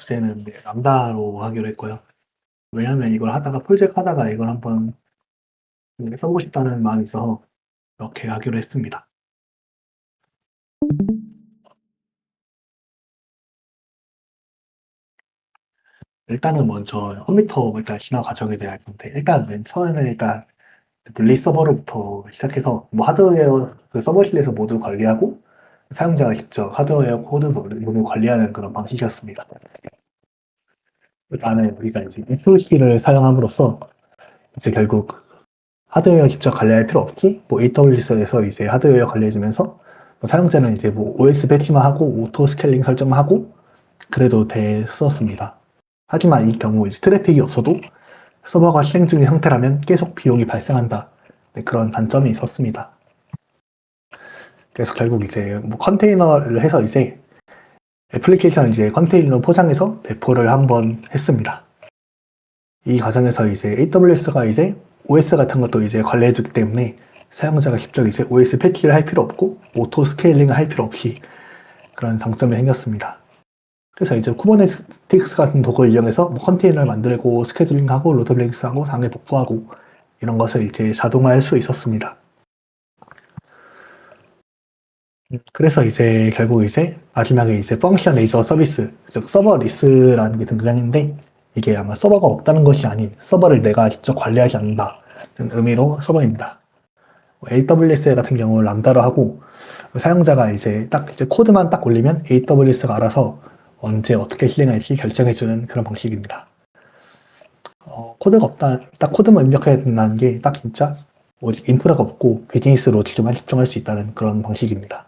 주제는 이제 람다로 하기로 했고요. 왜냐하면 이걸 하다가 프로젝트 하다가 이걸 한번 써보고 싶다는 마음이 있어서 이렇게 하기로 했습니다. 일단은 먼저 컴퓨터 일단 진화 과정에 대해 할 건데 일단 맨 처음에는 일단 분리 서버로부터 시작해서 뭐 하드웨어 그 서버실에서 모두 관리하고 사용자가 직접 하드웨어 코드 모두 관리하는 그런 방식이었습니다. 일단은 우리가 이제 E2C를 사용함으로써 이제 결국 하드웨어 직접 관리할 필요 없이 뭐 AWS에서 이제 하드웨어 관리해주면서 뭐 사용자는 이제 뭐 OS 배치만 하고 오토 스케일링 설정만 하고 그래도 됐었습니다. 하지만 이 경우 이제 트래픽이 없어도 서버가 실행 중인 상태라면 계속 비용이 발생한다. 네, 그런 단점이 있었습니다. 그래서 결국 이제 뭐 컨테이너를 해서 이제 애플리케이션을 이제 컨테이너 포장해서 배포를 한번 했습니다. 이 과정에서 이제 AWS가 이제 OS 같은 것도 이제 관리해주기 때문에 사용자가 직접 이제 OS 패치를 할 필요 없고 오토 스케일링을 할 필요 없이 그런 장점이 생겼습니다. 그래서 이제 쿠버네티스 같은 도구를 이용해서 뭐 컨테이너를 만들고 스케줄링하고 로드 밸런스하고 상에 복구하고 이런 것을 이제 자동화할 수 있었습니다. 그래서 이제 결국 이제 마지막에 이제 펑션 레이저 서비스, 즉 서버 리스라는 게 등장했는데 이게 아마 서버가 없다는 것이 아닌 서버를 내가 직접 관리하지 않는다는 의미로 서버입니다. AWS 같은 경우 람다로 하고 사용자가 이제 딱 이제 코드만 딱 올리면 AWS가 알아서 언제 어떻게 실행할지 결정해주는 그런 방식입니다. 코드가 없다, 딱 코드만 입력해야 된다는 게 딱 진짜 오직 인프라가 없고 비즈니스 로직에만 집중할 수 있다는 그런 방식입니다.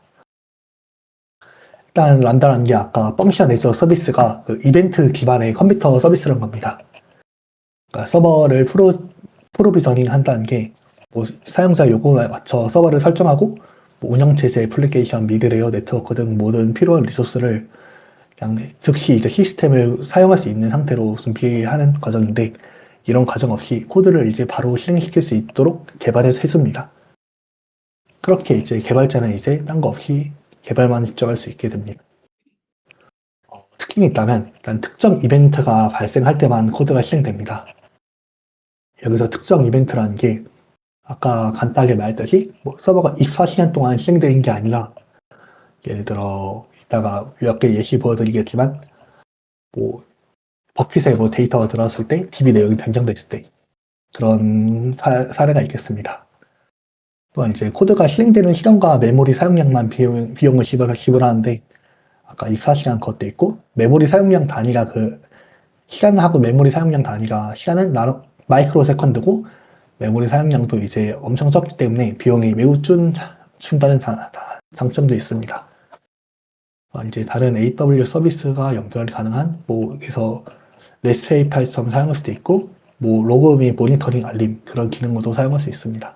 일단 람다라는 게 아까 펑션 에서 서비스가 그 이벤트 기반의 컴퓨터 서비스라는 겁니다. 그러니까 서버를 프로비저닝 한다는 게뭐 사용자 요구에 맞춰 서버를 설정하고 뭐 운영체제, 애플리케이션, 미드레이어, 네트워크 등 모든 필요한 리소스를 그냥 즉시 이제 시스템을 사용할 수 있는 상태로 준비하는 과정인데 이런 과정 없이 코드를 이제 바로 실행시킬 수 있도록 개발해서 해줍니다. 그렇게 이제 개발자는 이제 딴 거 없이 개발만 집중할 수 있게 됩니다. 특징이 있다면 일단 특정 이벤트가 발생할 때만 코드가 실행됩니다. 여기서 특정 이벤트라는 게 아까 간단하게 말했듯이 뭐 서버가 24시간 동안 실행되는 게 아니라 예를 들어 이따가 몇 개 예시 보여드리겠지만 뭐 버킷에 뭐 데이터가 들어왔을 때 DB 내용이 변경됐을 때 그런 사례가 있겠습니다. 또한 이제 코드가 실행되는 시간과 메모리 사용량만 비용을 지불하는데 아까 24시간 그것도 있고 메모리 사용량 단위가 그 시간하고 메모리 사용량 단위가 시간은 마이크로 세컨드고 메모리 사용량도 이제 엄청 적기 때문에 비용이 매우 준다는 장점도 있습니다. 이제 다른 AWS 서비스가 연결 가능한 뭐 그래서 REST API처럼 사용할 수도 있고 뭐 로그 및 모니터링 알림 그런 기능으로도 사용할 수 있습니다.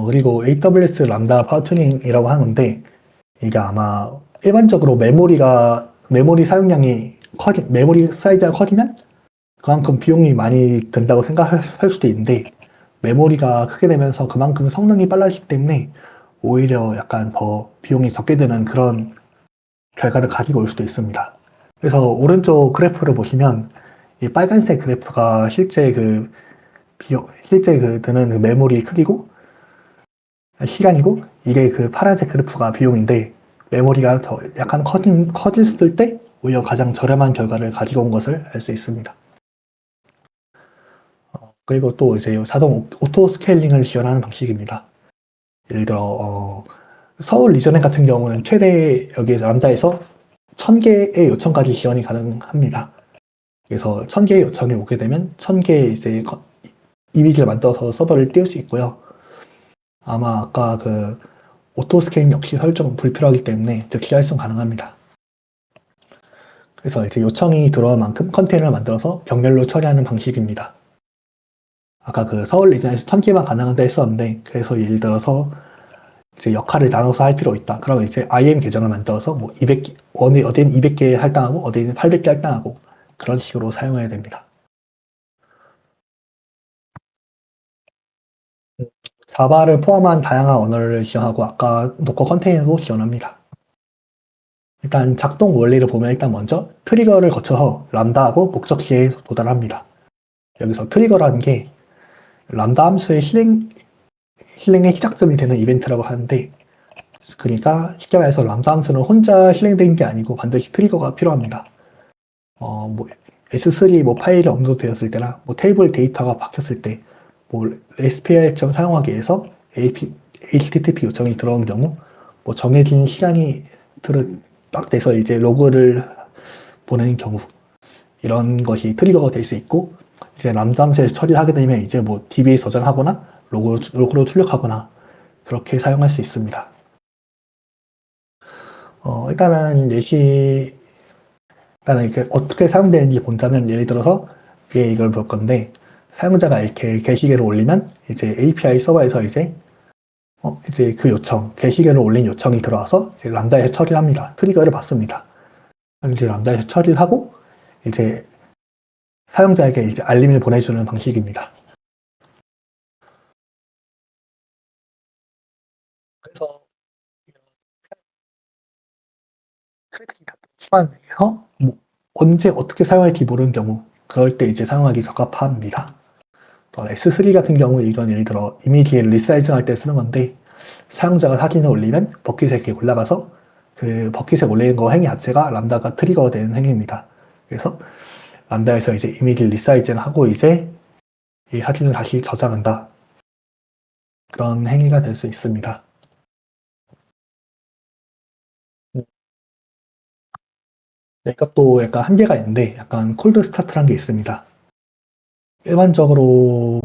그리고 AWS 람다 파워튜닝이라고 하는데 이게 아마 일반적으로 메모리 사용량이 메모리 사이즈가 커지면 그만큼 비용이 많이 든다고 생각할 수도 있는데 메모리가 크게 되면서 그만큼 성능이 빨라지기 때문에 오히려 약간 더 비용이 적게 드는 그런 결과를 가지고 올 수도 있습니다. 그래서 오른쪽 그래프를 보시면 이 빨간색 그래프가 실제 그 드는 그 메모리 크기고 시간이고 이게 그 파란색 그래프가 비용인데 메모리가 더 약간 커졌을 때 오히려 가장 저렴한 결과를 가지고 온 것을 알 수 있습니다. 그리고 또 이제 자동 오토 스케일링을 지원하는 방식입니다. 예를 들어 서울 리저넷 같은 경우는 최대 여기 람다에서 1000개의 요청까지 지원이 가능합니다. 그래서 1000개의 요청이 오게 되면 1000개의 이제 이미지를 만들어서 서버를 띄울 수 있고요. 아마 아까 그 오토 스케일링 역시 설정 불필요하기 때문에 즉시 활성 가능합니다. 그래서 이제 요청이 들어올 만큼 컨테이너를 만들어서 병렬로 처리하는 방식입니다. 아까 그 서울 리전에서 1000개만 가능하다 했었는데 그래서 예를 들어서 이제 역할을 나눠서 할 필요 있다. 그러면 이제 IAM 계정을 만들어서 뭐 200개, 어디는 200개 할당하고 어디는 800개 할당하고 그런 식으로 사용해야 됩니다. 자바를 포함한 다양한 언어를 지원하고 아까 도커 컨테이너도 지원합니다. 일단 작동 원리를 보면 일단 먼저 트리거를 거쳐서 람다하고 목적지에 도달합니다. 여기서 트리거라는 게 람다 함수의 실행의 시작점이 되는 이벤트라고 하는데, 그러니까 쉽게 말해서 람다 함수는 혼자 실행되는 게 아니고 반드시 트리거가 필요합니다. 뭐 S3 뭐 파일이 업로드되었을 때나 뭐 테이블 데이터가 바뀌었을 때, 뭐 SPI처럼 사용하기 위해서 HTTP 요청이 들어온 경우, 뭐 정해진 시간이 딱 돼서 이제 로그를 보내는 경우, 이런 것이 트리거가 될 수 있고, 이제 람다 함수에서 처리를 하게 되면 이제 뭐 DB에 저장하거나 로그로 출력하거나 그렇게 사용할 수 있습니다. 일단은 이게 어떻게 사용되는지 본다면, 예를 들어서 위에 이걸 볼 건데, 사용자가 이렇게 게시글을 올리면 이제 API 서버에서 이제 그 요청, 게시글을 올린 요청이 들어와서 이제 람다에서 처리를 합니다. 트리거를 받습니다. 이제 람다에서 처리를 하고 이제 사용자에게 이제 알림을 보내주는 방식입니다. 그래서 기반에서 뭐 언제 어떻게 사용할지 모르는 경우, 그럴 때 이제 사용하기 적합합니다. S3 같은 경우 이건 예를 들어 이미지를 리사이징 할 때 쓰는 건데, 사용자가 사진을 올리면 버킷에 이렇게 올라가서 그 버킷에 올리는 거 행위 자체가 람다가 트리거가 되는 행위입니다. 그래서 람다에서 이제 이미지 리사이징을 하고 이제 이 사진을 다시 저장한다. 그런 행위가 될 수 있습니다. 네, 이것도 약간 한계가 있는데, 약간 콜드 스타트라는 게 있습니다. 일반적으로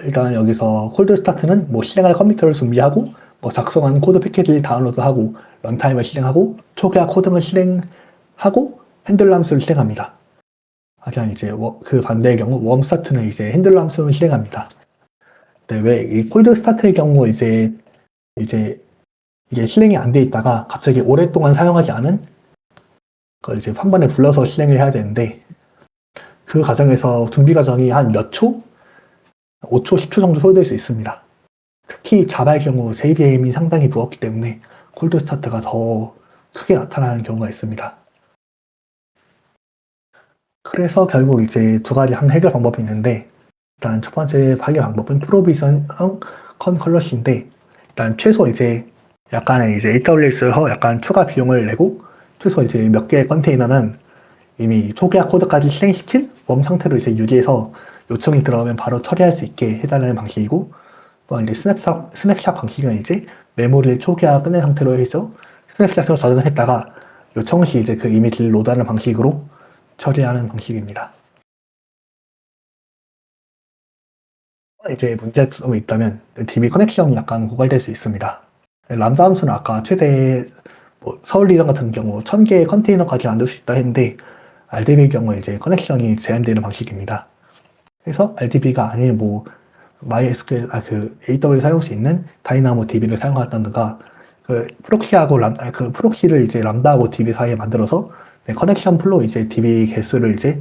일단 여기서 콜드 스타트는 뭐 실행할 컴퓨터를 준비하고, 뭐 작성한 코드 패키지를 다운로드하고, 런타임을 실행하고, 초기화 코딩을 실행하고, 핸들 함수를 실행합니다. 하지만 이제 그 반대의 경우 웜 스타트는 이제 핸들 함수를 실행합니다. 네, 왜 이 콜드 스타트의 경우 이제 이게 실행이 안 돼 있다가 갑자기 오랫동안 사용하지 않은 그걸 이제 한 번에 불러서 실행을 해야 되는데, 그 과정에서 준비 과정이 한 몇 초? 5초, 10초 정도 소요될 수 있습니다. 특히 자바의 경우 JVM이 상당히 무겁기 때문에 콜드 스타트가 더 크게 나타나는 경우가 있습니다. 그래서 결국 이제 두 가지 해결 방법이 있는데, 일단 첫 번째 해결 방법은 프로비전 컨컬러시인데, 일단 최소 이제 약간의 이제 AWS에서 약간 추가 비용을 내고, 최소 이제 몇 개의 컨테이너는 이미 초기화 코드까지 실행시킨 웜 상태로 이제 유지해서 요청이 들어오면 바로 처리할 수 있게 해달라는 방식이고, 또 이제 스냅샷 방식은 이제 메모리를 초기화 끝낸 상태로 해서 스냅샷으로 저장을 했다가 요청 시 이제 그 이미지를 로드하는 방식으로 처리하는 방식입니다. 이제 문제점이 있다면 DB 커넥션이 약간 고갈될 수 있습니다. 람다 함수는 아까 최대 서울 리전 같은 경우 1000개의 컨테이너까지 만들 수 있다 했는데, RDB의 경우 이제 커넥션이 제한되는 방식입니다. 그래서 RDB가 아닌 뭐 MySQL, AWS 사용할 수 있는 다이나모 DB를 사용한다든가, 그 프록시를 이제 람다하고 DB 사이에 만들어서 커넥션 풀로 이제 DB 개수를 이제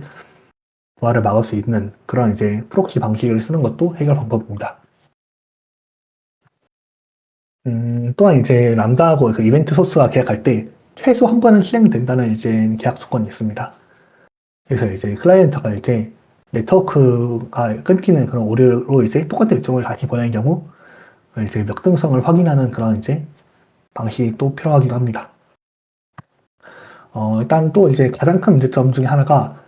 부하를 막을 수 있는 그런 이제 프록시 방식을 쓰는 것도 해결 방법입니다. 또한 이제 람다하고 그 이벤트 소스와 계약할 때 최소 한 번은 실행된다는 이제 계약 조건이 있습니다. 그래서 이제 클라이언트가 이제 네트워크가 끊기는 그런 오류로 이제 똑같은 요청을 다시 보내는 경우, 이제 역등성을 확인하는 그런 이제 방식도 필요하기도 합니다. 일단 또 이제 가장 큰 문제점 중에 하나가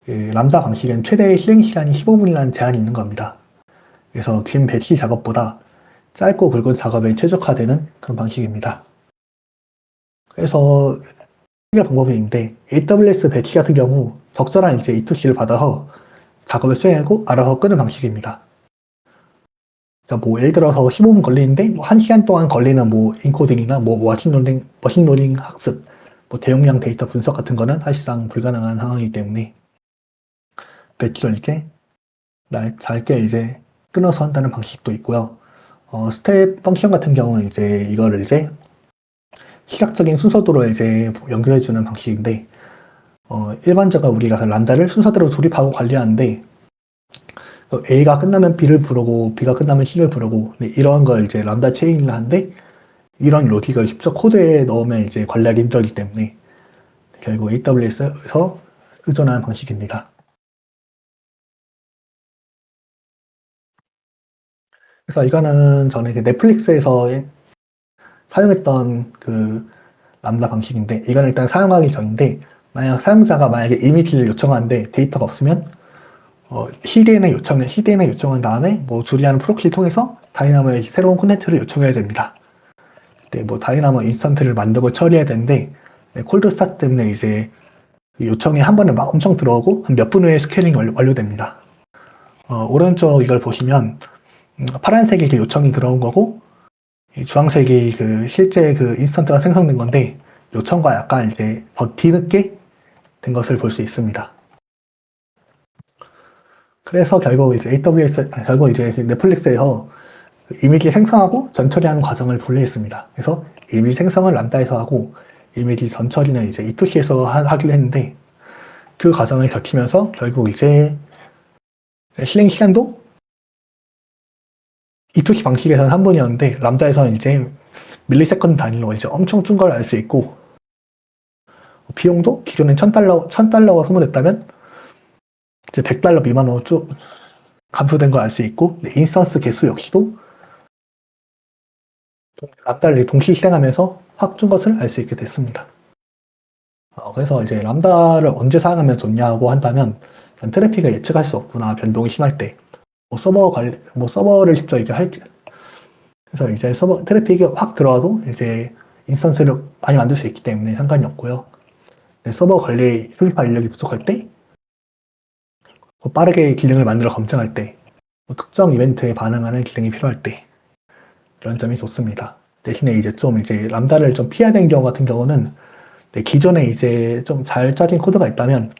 그 람다 방식은 최대 실행 시간이 15분이라는 제한이 있는 겁니다. 그래서 긴 배치 작업보다 짧고 굵은 작업에 최적화되는 그런 방식입니다. 그래서 해결 방법이 있는데, AWS 배치 같은 경우 적절한 이제 E2C를 받아서 작업을 수행하고 알아서 끄는 방식입니다. 그러니까 뭐 예를 들어서 15분 걸리는데 뭐 1시간 동안 걸리는 뭐 인코딩이나 뭐 머신러닝 학습, 뭐 대용량 데이터 분석 같은 거는 사실상 불가능한 상황이기 때문에 배치를 이렇게 짧게 이제 끊어서 한다는 방식도 있고요. 스텝 펑션 같은 경우는 이제 이거를 이제 시각적인 순서대로 이제 연결해주는 방식인데, 일반적으로 우리가 그 람다를 순서대로 조립하고 관리하는데, A가 끝나면 B를 부르고 B가 끝나면 C를 부르고, 이런 걸 이제 람다 체인을 하는데, 이런 로직을 직접 코드에 넣으면 이제 관리하기 힘들기 때문에 결국 AWS에서 의존하는 방식입니다. 그래서 이거는 저는 이제 넷플릭스에서 사용했던 그 람다 방식인데, 이건 일단 사용하기 전인데, 사용자가 만약에 이미지를 요청하는데 데이터가 없으면 CDN에 요청한 다음에 뭐 조리하는 프록시를 통해서 다이나모에 새로운 콘텐츠를 요청해야 됩니다. 네, 뭐 다이나모 인스턴트를 만들고 처리해야 되는데, 네, 콜드 스타트 때문에 이제 요청이 한 번에 막 엄청 들어오고 한 몇 분 후에 스케일링이 완료됩니다. 오른쪽 이걸 보시면 파란색이 그 요청이 들어온 거고, 이 주황색이 그 실제 그 인스턴트가 생성된 건데, 요청과 약간 이제 더 뒤늦게 된 것을 볼 수 있습니다. 그래서 결국 이제 넷플릭스에서 이미지 생성하고 전처리하는 과정을 분리했습니다. 그래서 이미지 생성을 람다에서 하고 이미지 전처리는 이제 E2C에서 하기로 했는데, 그 과정을 거치면서 결국 이제 실행 시간도 E2C 방식에서는 3분이었는데 람다에서는 이제 밀리세컨드 단위로 이제 엄청 준 걸 알 수 있고, 비용도 기존에 $1,000가 소모됐다면 이제 $100 미만으로 쭉 감소된 걸 알 수 있고, 인스턴스 개수 역시도 람다를 동시 실행하면서 확 준 것을 알 수 있게 됐습니다. 그래서 이제 람다를 언제 사용하면 좋냐고 한다면, 트래픽을 예측할 수 없구나, 변동이 심할 때. 서버를 직접 이제 그래서 이제 트래픽이 확 들어와도 이제 인스턴스를 많이 만들 수 있기 때문에 상관이 없고요. 서버 관리 효율화 인력이 부족할 때, 빠르게 기능을 만들어 검증할 때, 특정 이벤트에 반응하는 기능이 필요할 때, 이런 점이 좋습니다. 대신에 이제 람다를 좀 피해야 되는 경우 같은 경우는, 기존에 이제 좀 잘 짜진 코드가 있다면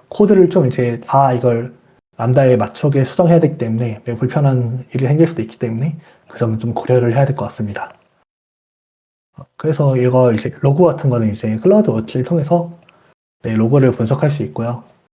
코드를 좀 이제 이걸 람다에 맞추게 수정해야 되기 때문에 매우 불편한 일이 생길 수도 있기 때문에 그 점은 좀 고려를 해야 될 것 같습니다. 그래서 이거 이제 로그 같은 거는 이제 클라우드 워치를 통해서 로그를 분석할 수 있고요.